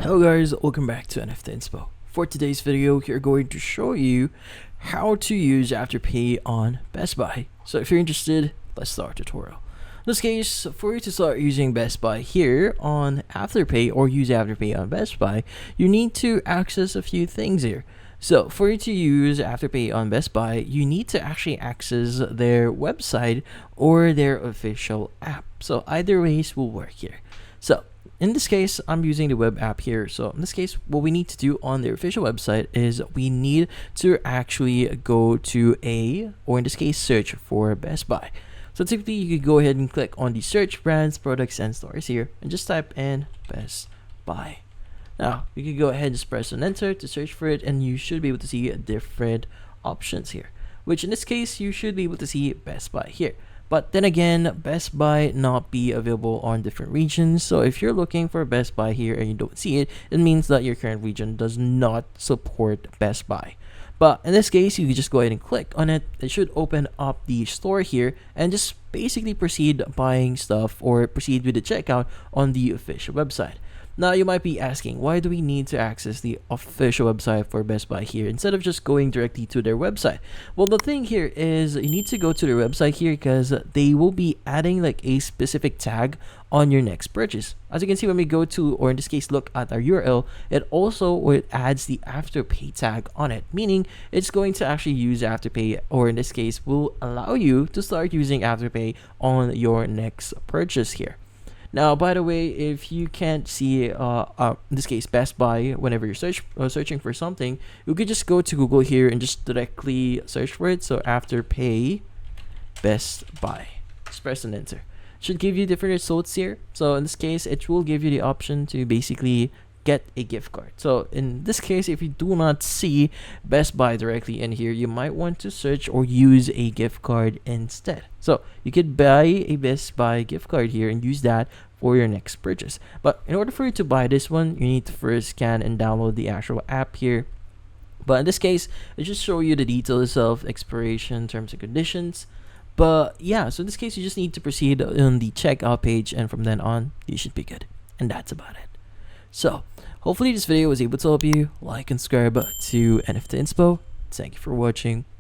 Hello guys, welcome back to NFT Inspo. For today's video, we're going to show you how to use Afterpay on Best Buy. So if you're interested, let's start the tutorial. In this case, for you to start using Best Buy here on Afterpay or use Afterpay on Best Buy, you need to access a few things here. So for you to use Afterpay on Best Buy, you need to actually access their website or their official app. So either ways will work here. So in this case, I'm using the web app here. So in this case, what we need to do on their official website is we need to actually go to or in this case, search for Best Buy. So typically you could go ahead and click on the search brands, products, and stores here and just type in Best Buy. Now you can go ahead and just press on enter to search for it, and you should be able to see different options here, which in this case, you should be able to see Best Buy here. But then again, Best Buy not be available on different regions. So if you're looking for Best Buy here and you don't see it, it means that your current region does not support Best Buy. But in this case, you can just go ahead and click on it. It should open up the store here and just basically proceed buying stuff or proceed with the checkout on the official website. Now you might be asking, why do we need to access the official website for Best Buy here instead of just going directly to their website? Well, the thing here is you need to go to their website here because they will be adding like a specific tag on your next purchase. As you can see, when we go to, or in this case, look at our URL, it adds the Afterpay tag on it, meaning it's going to actually use Afterpay, or in this case, will allow you to start using Afterpay on your next purchase here. Now, by the way, if you can't see, in this case, Best Buy, whenever you're searching for something, you could just go to Google here and just directly search for it. So Afterpay Best Buy. Just press and enter. Should give you different results here. So in this case, it will give you the option to basically get a gift card. So in this case, if you do not see Best Buy directly in here, you might want to search or use a gift card instead. So you could buy a Best Buy gift card here and use that for your next purchase. But in order for you to buy this one, you need to first scan and download the actual app here. But in this case, it just show you the details of expiration, terms and conditions. But yeah, so in this case, you just need to proceed on the checkout page, and from then on, you should be good. And that's about it. So hopefully this video was able to help you. Like and subscribe to NFT Inspo. Thank you for watching.